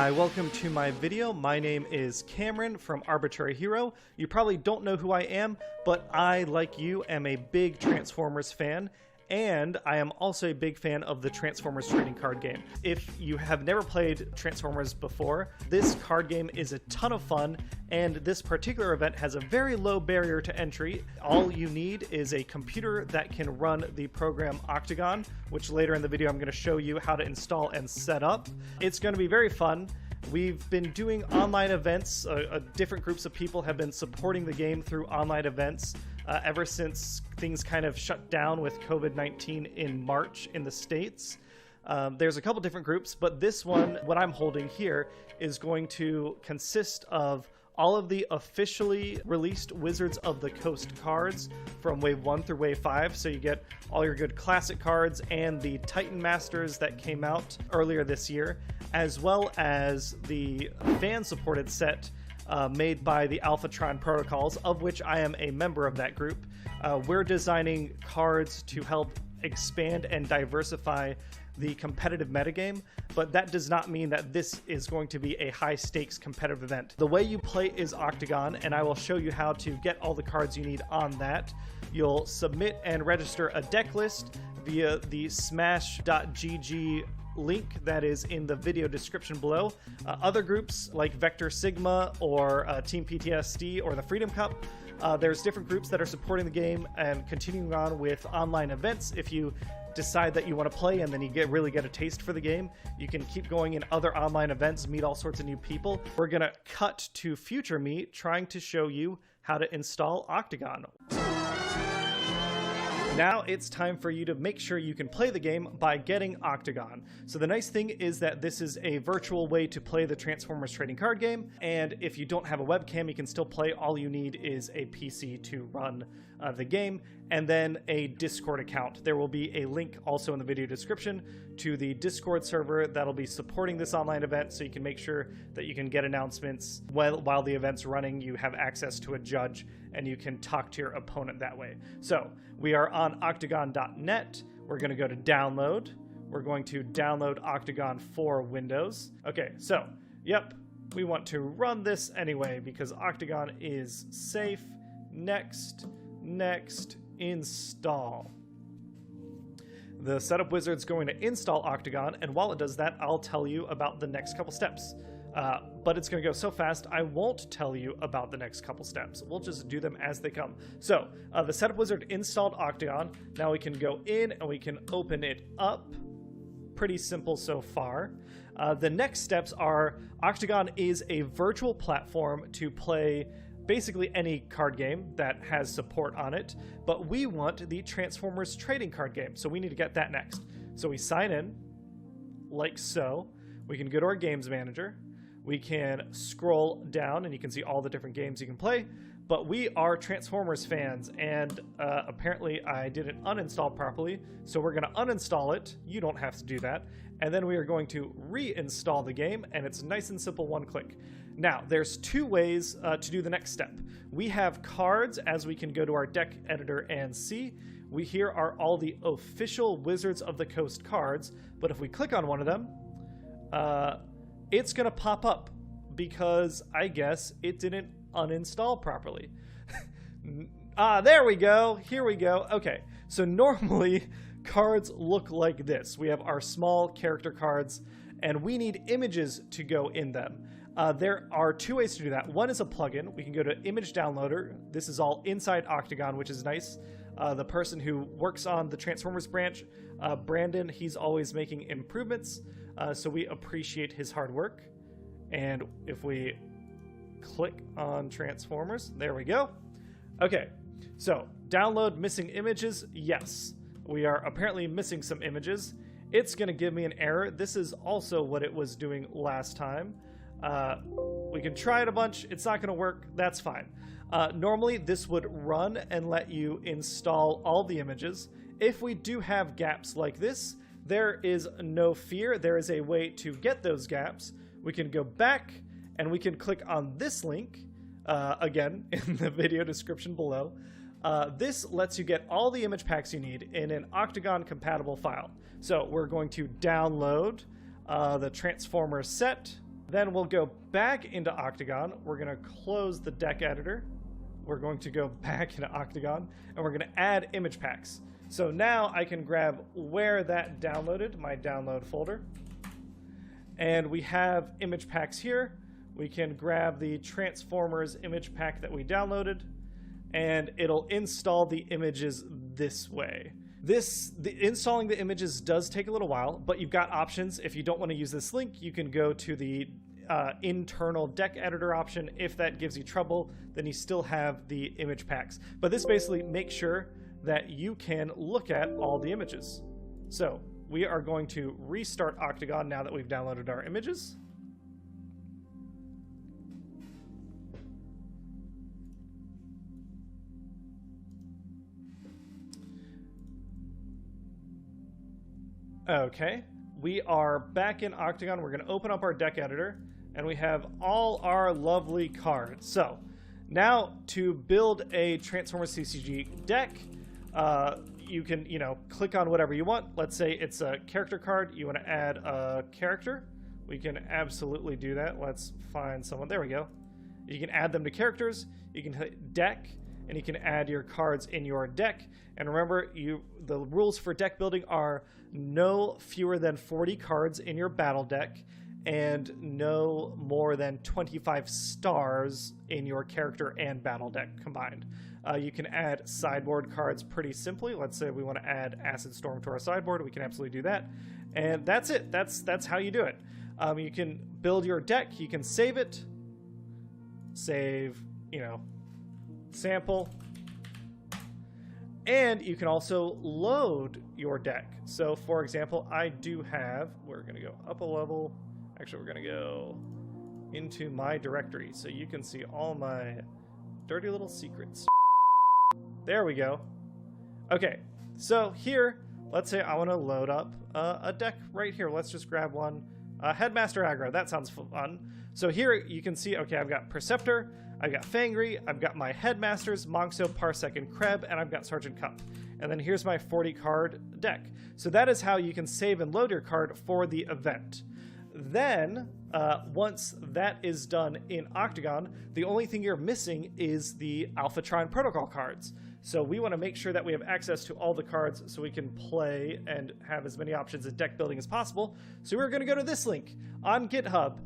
Hi, welcome to my video. My name is Cameron from Arbitrary Hero. You probably don't know who I am, but I, like you, am a big Transformers fan, and I am also a big fan of the Transformers trading card game. If you have never played Transformers before, this card game is a ton of fun, and this particular event has a very low barrier to entry. All you need is a computer that can run the program Octagon, which later in the video I'm going to show you how to install and set up. It's going to be very fun. We've been doing online events. Different groups of people have been supporting the game through online events ever since things kind of shut down with COVID-19 in March in the States. There's a couple different groups, but this one, what I'm holding here, is going to consist of all of the officially released Wizards of the Coast cards from Wave 1 through Wave 5. So you get all your good classic cards and the Titan Masters that came out earlier this year, as well as the fan-supported set made by the Alphatron Protocols, of which I am a member of that group. We're designing cards to help expand and diversify the competitive metagame, but that does not mean that this is going to be a high-stakes competitive event. The way you play is Octagon, and I will show you how to get all the cards you need on that. You'll submit and register a deck list via the smash.gg link that is in the video description below. Other groups like Vector Sigma or Team PTSD or the Freedom Cup, there's different groups that are supporting the game and continuing on with online events. If you decide that you want to play and then you really get a taste for the game, you can keep going in other online events, meet all sorts of new people. We're gonna cut to future me trying to show you how to install Octagon. Now it's time for you to make sure you can play the game by getting Octagon. So the nice thing is that this is a virtual way to play the Transformers trading card game, and if you don't have a webcam, you can still play. All you need is a PC to run the game, and then a Discord account. There will be a link also in the video description to the Discord server that'll be supporting this online event, so you can make sure that you can get announcements while the event's running. You have access to a judge, and you can talk to your opponent that way. So we are on octagon.net. We're going to go to download. We're going to download Octagon for Windows. Okay, so, yep, we want to run this anyway because Octagon is safe. Next, install. The setup wizard's going to install Octagon, and while it does that, I'll tell you about the next couple steps. But it's going to go so fast, I won't tell you about the next couple steps. We'll just do them as they come. So, the setup wizard installed Octagon. Now we can go in and we can open it up. Pretty simple so far. The next steps are, Octagon is a virtual platform to play basically any card game that has support on it, but we want the Transformers trading card game, so we need to get that next. So we sign in, like so. We can go to our games manager. We can scroll down and you can see all the different games you can play, but we are Transformers fans, and apparently I didn't uninstall properly, so we're going to uninstall it. You don't have to do that. And then we are going to reinstall the game, and it's nice and simple, one click. Now, there's two ways to do the next step. We have cards, as we can go to our deck editor and see. Here are all the official Wizards of the Coast cards, but if we click on one of them, it's going to pop up because I guess it didn't uninstall properly. There we go. Here we go. Okay, so normally cards look like this. We have our small character cards, and we need images to go in them. There are two ways to do that. One is a plugin. We can go to Image Downloader. This is all inside Octagon, which is nice. The person who works on the Transformers branch, Brandon, he's always making improvements, so we appreciate his hard work. And if we click on Transformers, there we go. Okay, so download missing images. Yes, we are apparently missing some images. It's going to give me an error. This is also what it was doing last time. We can try it a bunch. It's not going to work. That's fine. Normally, this would run and let you install all the images. If we do have gaps like this, there is no fear. There is a way to get those gaps. We can go back and we can click on this link, again, in the video description below. This lets you get all the image packs you need in an Octagon compatible file. So we're going to download the Transformers set. Then we'll go back into Octagon. We're going to close the deck editor. We're going to go back into Octagon, and we're going to add image packs. So now I can grab where that downloaded, my download folder. And we have image packs here. We can grab the Transformers image pack that we downloaded, and it'll install the images this way. Installing the images does take a little while, but you've got options. If you don't want to use this link, you can go to the internal deck editor option. If that gives you trouble, then you still have the image packs. But this basically makes sure that you can look at all the images. So we are going to restart Octagon now that we've downloaded our images. Okay, we are back in Octagon. We're going to open up our deck editor, and we have all our lovely cards. So now to build a Transformers TCG deck, you can, click on whatever you want. Let's say it's a character card. You want to add a character. We can absolutely do that. Let's find someone. There we go. You can add them to characters. You can hit deck, and you can add your cards in your deck. And remember, the rules for deck building are no fewer than 40 cards in your battle deck and no more than 25 stars in your character and battle deck combined. You can add sideboard cards pretty simply. Let's say we want to add Acid Storm to our sideboard. We can absolutely do that. And that's it. That's how you do it. You can build your deck. You can save it. Save, sample. And you can also load your deck. So, for example, I do have, we're going to go up a level. Actually, we're going to go into my directory so you can see all my dirty little secrets. There we go. Okay, so here, let's say I want to load up a deck right here. Let's just grab one. Headmaster Aggro, that sounds fun. So here you can see, okay, I've got Perceptor, I've got Fangry, I've got my Headmasters, Monkso, Parsec, and Kreb, and I've got Sergeant Cup. And then here's my 40 card deck. So that is how you can save and load your card for the event. Then, once that is done in Octagon, the only thing you're missing is the Alphatron Protocol cards. So we want to make sure that we have access to all the cards so we can play and have as many options in deck building as possible. So we're going to go to this link on GitHub.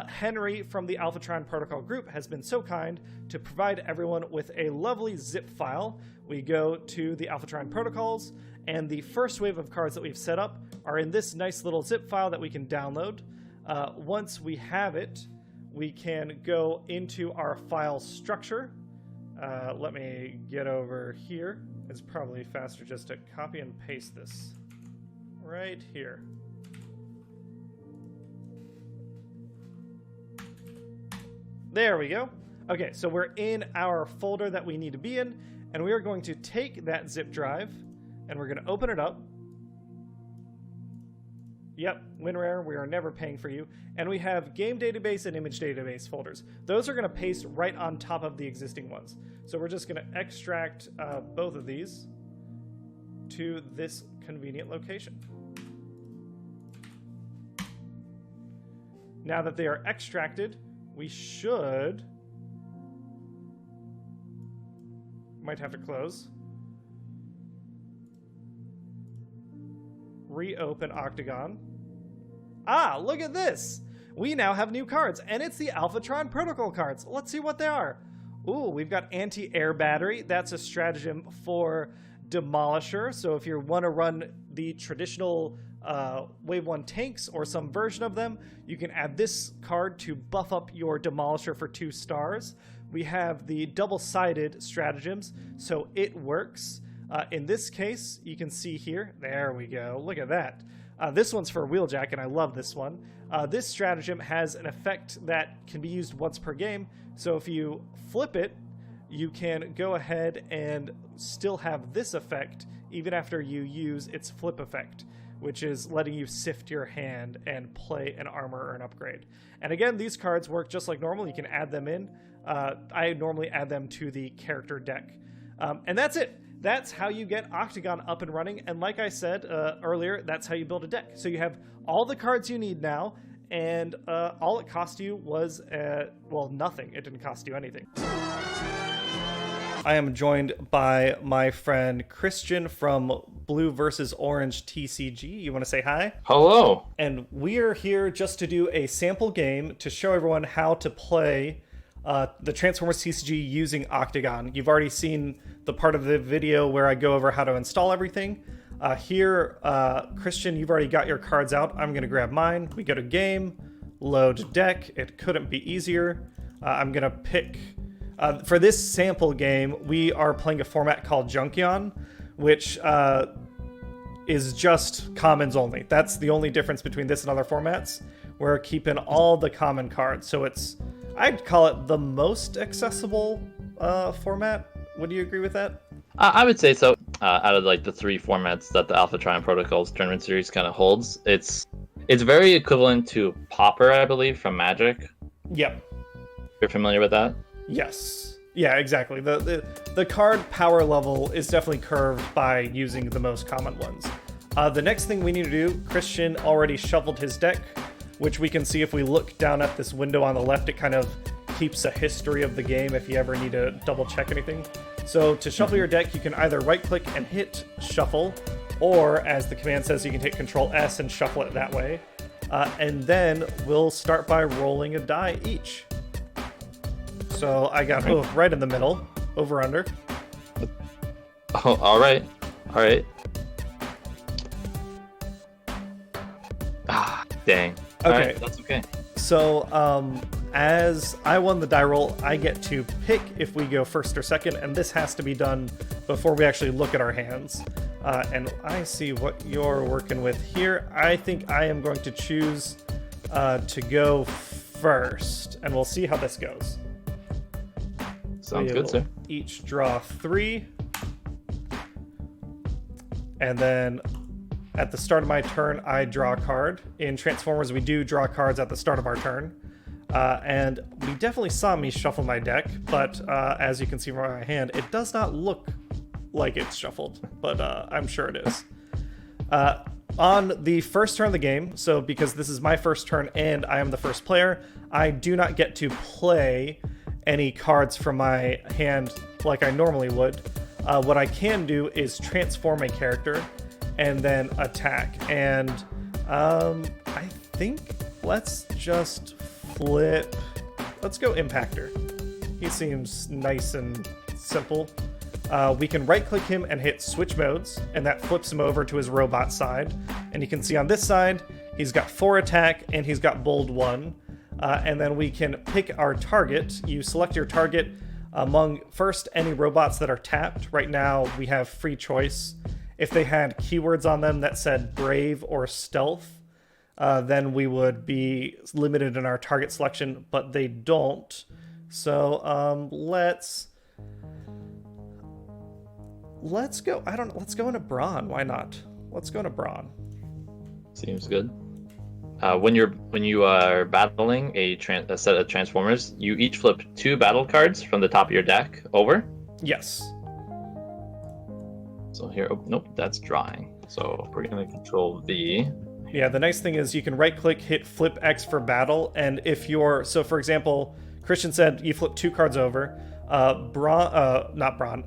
Henry from the Alphatron Protocol group has been so kind to provide everyone with a lovely zip file. We go to the Alphatron Protocols, and the first wave of cards that we've set up are in this nice little zip file that we can download. Once we have it, we can go into our file structure. Let me get over here. It's probably faster just to copy and paste this right here. There we go. Okay, so we're in our folder that we need to be in, and we are going to take that zip drive, and we're going to open it up. Yep, WinRare, we are never paying for you. And we have game database and image database folders. Those are going to paste right on top of the existing ones. So we're just going to extract both of these to this convenient location. Now that they are extracted, we should... might have to close. Reopen Octagon. Ah, look at this! We now have new cards, and it's the Alphatron Protocol cards. Let's see what they are. Ooh, we've got Anti-Air Battery. That's a stratagem for Demolisher. So if you want to run the traditional Wave 1 tanks or some version of them, you can add this card to buff up your Demolisher for 2 stars. We have the double-sided stratagems, so it works. In this case, you can see here, there we go, look at that. This one's for Wheeljack, and I love this one. This stratagem has an effect that can be used once per game, so if you flip it, you can go ahead and still have this effect even after you use its flip effect, which is letting you sift your hand and play an armor or an upgrade. And again, these cards work just like normal. You can add them in. I normally add them to the character deck. And that's it. That's how you get Octagon up and running. And like I said earlier, that's how you build a deck. So you have all the cards you need now, and all it cost you was, nothing. It didn't cost you anything. I am joined by my friend Christian from Blue versus Orange TCG. You want to say hi? Hello. And we are here just to do a sample game to show everyone how to play the Transformers TCG using Octagon. You've already seen the part of the video where I go over how to install everything. Here, Christian, you've already got your cards out. I'm going to grab mine. We go to game, load deck. It couldn't be easier. I'm going to pick... for this sample game, we are playing a format called Junkion, which is just commons only. That's the only difference between this and other formats. We're keeping all the common cards. So I'd call it the most accessible format. Would you agree with that? I would say so. Out of like the three formats that the Alpha Triumph Protocols tournament series kind of holds, it's very equivalent to Pauper, I believe, from Magic. Yep. You're familiar with that? Yes. Yeah, exactly. The card power level is definitely curved by using the most common ones. The next thing we need to do, Christian already shuffled his deck, which we can see if we look down at this window on the left. It kind of keeps a history of the game if you ever need to double check anything. So to shuffle your deck, you can either right click and hit shuffle, or as the command says, you can hit Control S and shuffle it that way. And then we'll start by rolling a die each. So I got right in the middle, over under. Oh, all right. Ah, dang. Okay, all right, that's okay. So as I won the die roll, I get to pick if we go first or second, and this has to be done before we actually look at our hands. And I see what you're working with here. I think I am going to choose to go first, and we'll see how this goes. Sounds good, sir. Each draw 3. And then at the start of my turn, I draw a card. In Transformers, we do draw cards at the start of our turn. And we definitely saw me shuffle my deck, but as you can see from my hand, it does not look like it's shuffled, but I'm sure it is. On the first turn of the game, so because this is my first turn and I am the first player, I do not get to play any cards from my hand like I normally would. What I can do is transform a character and then attack. And I think let's just flip. Let's go Impactor. He seems nice and simple. We can right click him and hit switch modes, and that flips him over to his robot side. And you can see on this side, he's got 4 attack and he's got bold 1. And then we can pick our target. You select your target among first any robots that are tapped. Right now we have free choice. If they had keywords on them that said brave or stealth, then we would be limited in our target selection, but they don't. So let's go. Let's go into Brawn. Why not? Let's go into Brawn. Seems good. When you are battling a set of Transformers, you each flip 2 battle cards from the top of your deck over. Yes. So here, nope, that's drawing. So we're gonna Control V. Yeah, the nice thing is you can right click, hit flip X for battle, and if you're, so for example, Christian said you flip 2 cards over.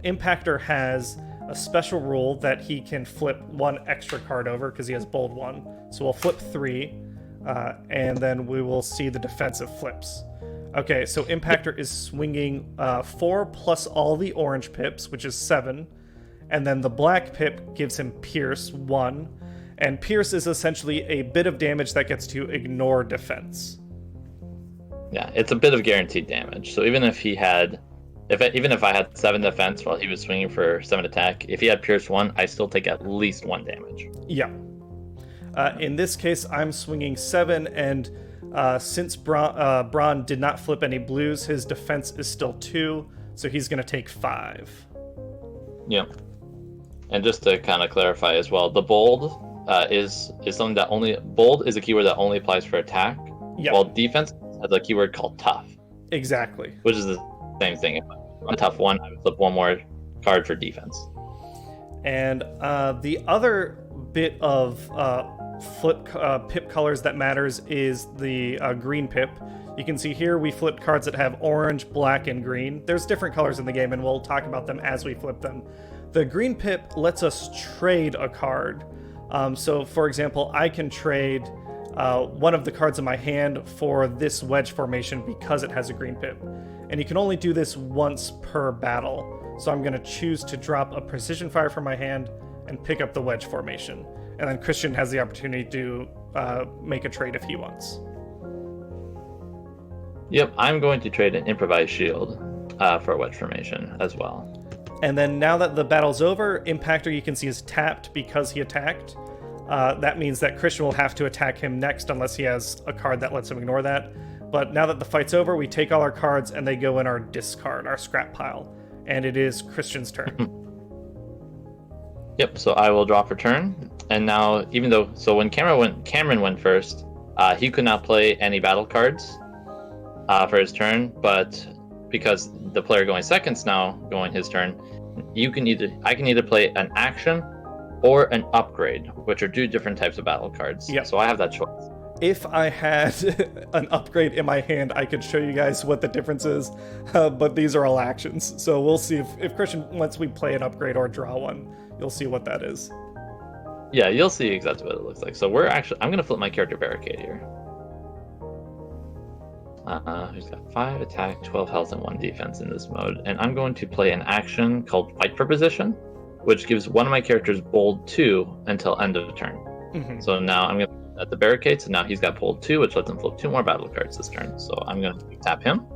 Impactor has a special rule that he can flip 1 extra card over because he has bold 1. So we'll flip 3. And then we will see the defensive flips. Okay, so Impactor is swinging 4 plus all the orange pips, which is 7. And then the black pip gives him Pierce 1. And Pierce is essentially a bit of damage that gets to ignore defense. Yeah, it's a bit of guaranteed damage. So even if I had 7 defense while he was swinging for 7 attack, if he had Pierce 1, I still take at least 1 damage. Yeah. In this case, I'm swinging 7, and since Braun did not flip any blues, his defense is still 2, so he's going to take 5. Yeah. And just to kind of clarify as well, the bold is something that bold is a keyword that only applies for attack, while defense has a keyword called tough. Exactly. Which is the same thing. If I'm a tough 1, I would flip 1 more card for defense. And the other bit of flip pip colors that matters is the green pip. You can see here we flipped cards that have orange, black, and green. There's different colors in the game, and we'll talk about them as we flip them. The green pip lets us trade a card. So, for example, I can trade one of the cards in my hand for this wedge formation because it has a green pip. And you can only do this once per battle. So I'm going to choose to drop a precision fire from my hand and pick up the wedge formation. And then Christian has the opportunity to make a trade if he wants. Yep, I'm going to trade an improvised shield for a wedge formation as well. And then now that the battle's over, Impactor you can see is tapped because he attacked. That means that Christian will have to attack him next unless he has a card that lets him ignore that. But now that the fight's over, we take all our cards and they go in our discard, our scrap pile. And it is Christian's turn. Yep, so I will draw for turn. And now, when Cameron went first, he could not play any battle cards for his turn, but because the player going second's now going his turn, I can either play an action or an upgrade, which are two different types of battle cards. Yep. So I have that choice. If I had an upgrade in my hand, I could show you guys what the difference is, but these are all actions. So we'll see if Christian, once we play an upgrade or draw one, you'll see what that is. Yeah, you'll see exactly what it looks like. So I'm going to flip my character Barricade here. Who's got 5 attack, 12 health, and 1 defense in this mode. And I'm going to play an action called Fight for Position, which gives one of my characters bold 2 until end of turn. Mm-hmm. So now I'm going to at the Barricade, so now he's got bold 2, which lets him flip 2 more battle cards this turn. So I'm going to tap him.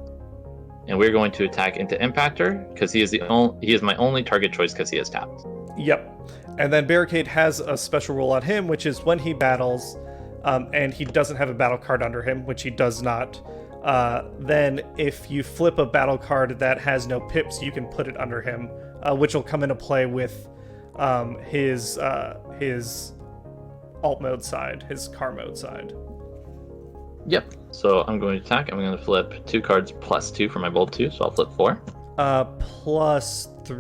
And we're going to attack into Impactor, because he is my only target choice because he is tapped. Yep. And then Barricade has a special rule on him, which is when he battles, and he doesn't have a battle card under him, which he does not, then if you flip a battle card that has no pips, you can put it under him, which will come into play with his alt mode side, his car mode side. Yep. So I'm going to attack. I'm going to flip 2 cards plus 2 for my bold 2, so I'll flip 4. Plus 3.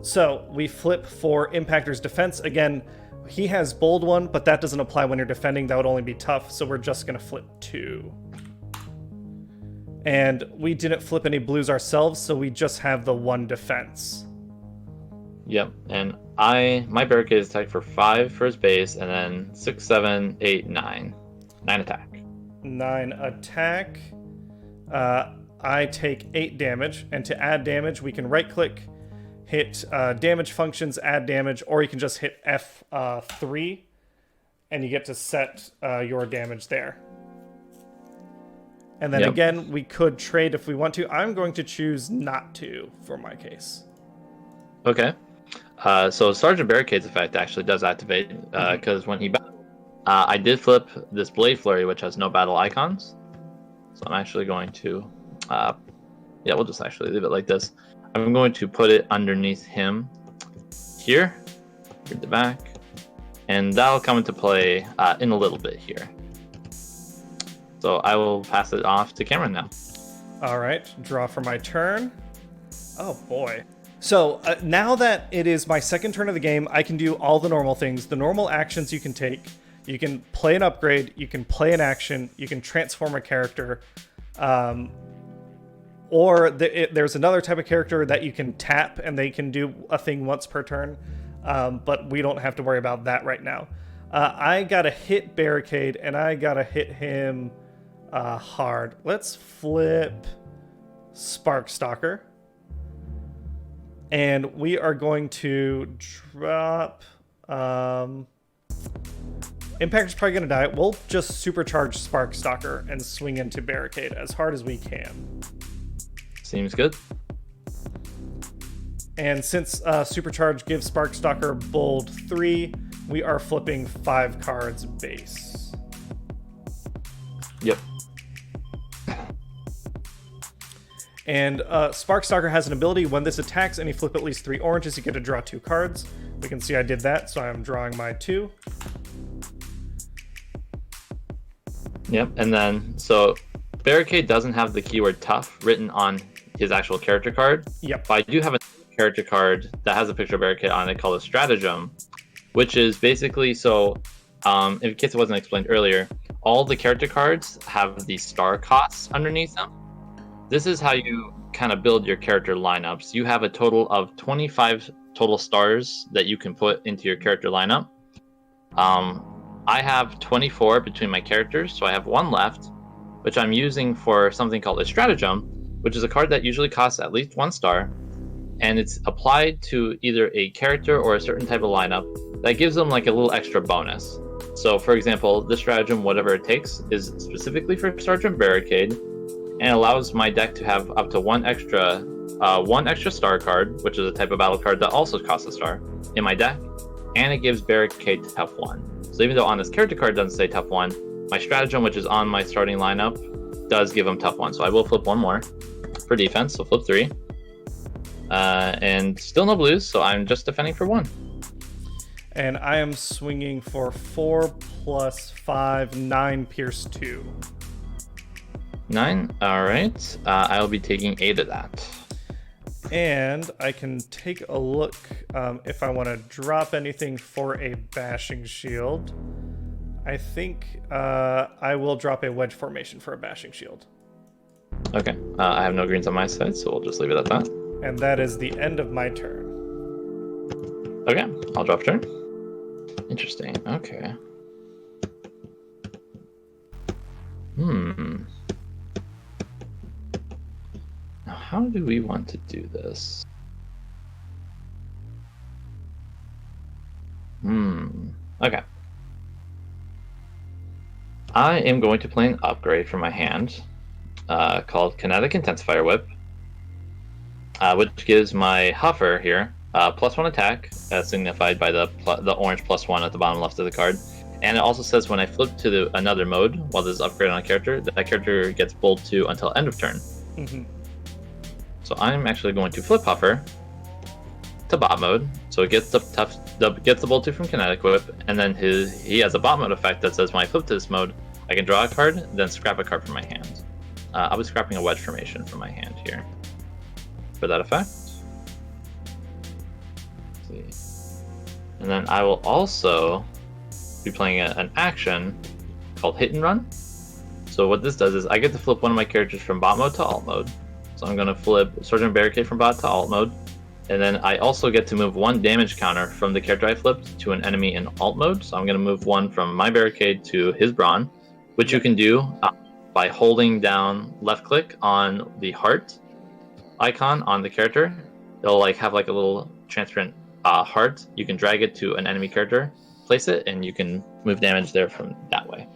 So we flip for Impactor's defense. Again, he has bold 1, but that doesn't apply when you're defending. That would only be tough, so we're just going to flip 2. And we didn't flip any blues ourselves, so we just have the 1 defense. Yep, and my Barricade is attack for 5 for his base, and then 6, 7, 8, 9. 9 attack. 9 attack. I take 8 damage, and to add damage, we can right-click, hit damage functions, add damage, or you can just hit F3, and you get to set your damage there. And then again, we could trade if we want to. I'm going to choose not to for my case. Okay. So Sergeant Barricade's effect actually does activate, because when he battled, I did flip this Blade Flurry, which has no battle icons. So I'm actually going to, we'll just actually leave it like this. I'm going to put it underneath him here, read the back, and that'll come into play in a little bit here. So I will pass it off to Cameron now. All right, draw for my turn. Oh boy. So now that it is my second turn of the game, I can do all the normal things. The normal actions you can take. You can play an upgrade, you can play an action, you can transform a character, or there's another type of character that you can tap and they can do a thing once per turn, but we don't have to worry about that right now. I gotta hit Barricade and I gotta hit him hard. Let's flip Sparkstalker. And we are going to drop... Impactor's probably going to die. We'll just supercharge Sparkstalker and swing into Barricade as hard as we can. Seems good. And since Supercharge gives Sparkstalker bold 3, we are flipping 5 cards base. Yep. And Sparkstalker has an ability. When this attacks and you flip at least 3 oranges, you get to draw 2 cards. We can see I did that, so I'm drawing my 2. Yep, and then, so Barricade doesn't have the keyword tough written on his actual character card. Yep. But I do have a character card that has a picture of Barricade on it called a Stratagem, which is basically, so in case it wasn't explained earlier, all the character cards have the star costs underneath them. This is how you kind of build your character lineups. You have a total of 25 total stars that you can put into your character lineup. I have 24 between my characters, so I have one left, which I'm using for something called a stratagem, which is a card that usually costs at least 1 star, and it's applied to either a character or a certain type of lineup that gives them like a little extra bonus. So for example, this stratagem, whatever it takes, is specifically for Sergeant Barricade, and allows my deck to have up to one extra star card, which is a type of battle card that also costs a star, in my deck, and it gives Barricade tough 1. So even though on this character card doesn't say tough 1, my stratagem, which is on my starting lineup, does give him tough 1. So I will flip one more for defense, so flip 3. And still no blues, so I'm just defending for 1. And I am swinging for 4 + 5, 9 pierce 2. 9, alright. I'll be taking 8 of that. And I can take a look if I want to drop anything for a bashing shield. I think I will drop a wedge formation for a bashing shield. Okay, I have no greens on my side, so we'll just leave it at that. And that is the end of my turn. Okay, I'll drop turn. Interesting, okay. Now, how do we want to do this? Okay. I am going to play an upgrade for my hand called Kinetic Intensifier Whip, which gives my Huffer here +1 attack, as signified by the orange +1 at the bottom left of the card. And it also says when I flip to another mode while this is upgrade on a character, that character gets bold 2 until end of turn. So I'm actually going to flip Huffer to bot mode, so it gets the bold 2 from Kinetic Whip, and then he has a bot mode effect that says when I flip to this mode, I can draw a card, then scrap a card from my hand. I'll be scrapping a wedge formation from my hand here for that effect. Let's see. And then I will also be playing an action called Hit and Run. So what this does is I get to flip one of my characters from bot mode to alt mode. So I'm going to flip Sergeant Barricade from bot to alt mode. And then I also get to move 1 damage counter from the character I flipped to an enemy in alt mode. So I'm going to move 1 from my Barricade to his Brawn, which you can do by holding down left click on the heart icon on the character. It'll have a little transparent heart. You can drag it to an enemy character, place it, and you can move damage there from that way.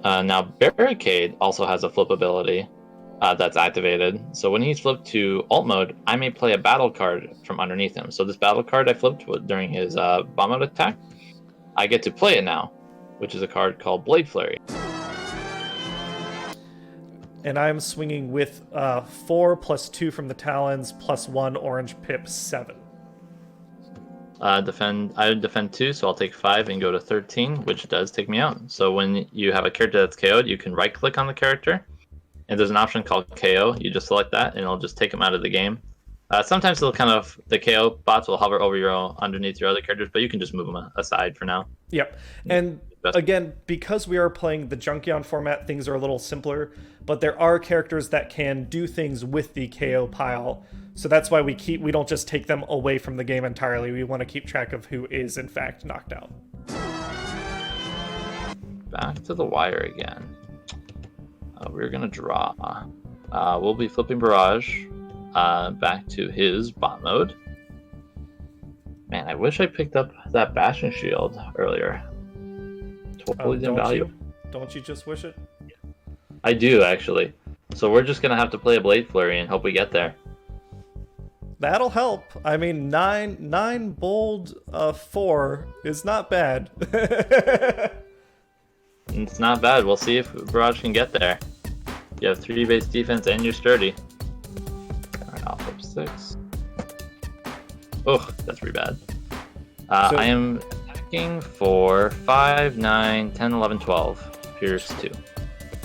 Now Barricade also has a flip ability that's activated. So when he's flipped to alt mode, I may play a battle card from underneath him. So this battle card I flipped during his bomb mode attack, I get to play it now, which is a card called Blade Flurry. And I'm swinging with 4 + 2 from the Talons +1 orange pip 7. I would defend 2, so I'll take 5 and go to 13, which does take me out. So when you have a character that's KO'd, you can right click on the character, and there's an option called KO. You just select that, and it'll just take them out of the game. Sometimes the KO bots will hover over underneath your other characters, but you can just move them aside for now. Yep. And again, because we are playing the Junkion format, things are a little simpler, but there are characters that can do things with the KO pile. So that's why we don't just take them away from the game entirely. We want to keep track of who is in fact knocked out. Back to the wire again. We're gonna draw. We'll be flipping Barrage back to his bot mode. Man, I wish I picked up that Bastion Shield earlier. Totally didn't value. Don't you just wish it? I do, actually. So we're just gonna have to play a Blade Flurry and hope we get there. That'll help. I mean, 9 bold 4 is not bad. It's not bad. We'll see if Barrage can get there. You have 3 base defense and you're sturdy. Alright, I'll flip 6. Oh, that's pretty bad. I am attacking for 5, 9, 10, 11, 12. Pierce 2.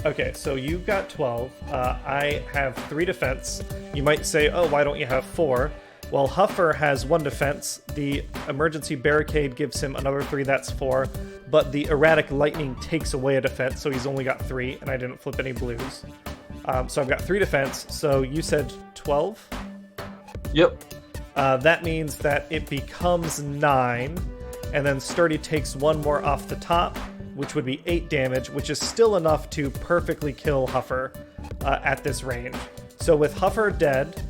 Okay, so you've got 12. I have 3 defense. You might say, oh, why don't you have 4? While Huffer has 1 defense, the emergency barricade gives him another 3, that's 4, but the erratic lightning takes away a defense, so he's only got 3, and I didn't flip any blues. So I've got 3 defense, so you said 12? Yep. That means that it becomes 9, and then Sturdy takes 1 more off the top, which would be 8 damage, which is still enough to perfectly kill Huffer at this range. So with Huffer dead,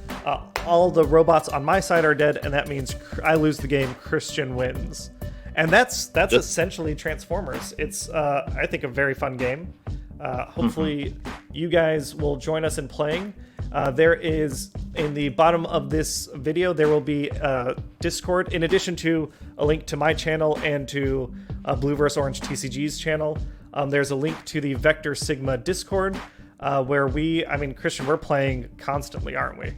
all the robots on my side are dead, and that means I lose the game, Christian wins. And that's essentially Transformers. It's, I think, a very fun game. Hopefully you guys will join us in playing. There is, in the bottom of this video, there will be Discord, in addition to a link to my channel and to Blue vs. Orange TCG's channel. There's a link to the Vector Sigma Discord, where Christian, we're playing constantly, aren't we?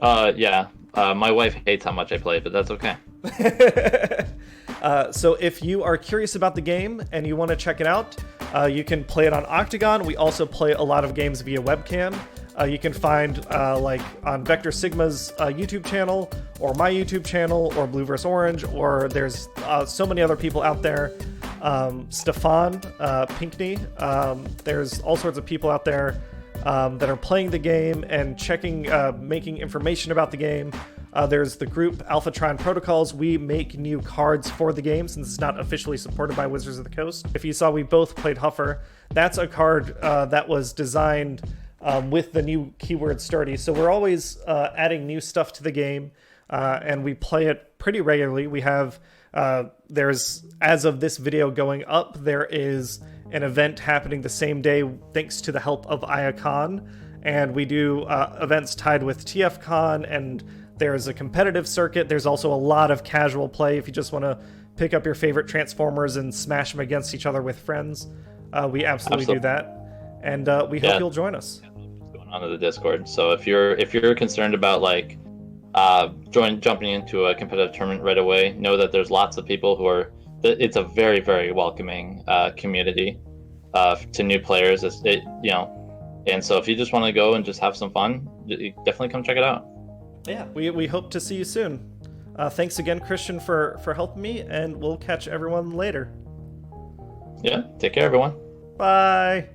Yeah. My wife hates how much I play, but that's okay. So if you are curious about the game and you want to check it out, you can play it on Octagon. We also play a lot of games via webcam. You can find on Vector Sigma's YouTube channel, or my YouTube channel, or Blue vs. Orange, or there's so many other people out there. Stefan Pinkney. There's all sorts of people out there that are playing the game and making information about the game. There's the group Alphatron Protocols. We make new cards for the game since it's not officially supported by Wizards of the Coast. If you saw, we both played Huffer. That's a card that was designed with the new keyword Sturdy. So we're always adding new stuff to the game, and we play it pretty regularly. We have, there's, as of this video going up, there is an event happening the same day thanks to the help of Iacon, and we do events tied with TFCon, and there's a competitive circuit. There's also a lot of casual play if you just want to pick up your favorite Transformers and smash them against each other with friends. We absolutely do that, and we hope you'll join us. Going on to the Discord. So if you're concerned about jumping into a competitive tournament right away, know that there's lots of people who are. It's a very, very welcoming community to new players. And so if you just want to go and just have some fun, definitely come check it out. Yeah, we hope to see you soon. Thanks again, Christian, for helping me, and we'll catch everyone later. Yeah, take care, everyone. Bye.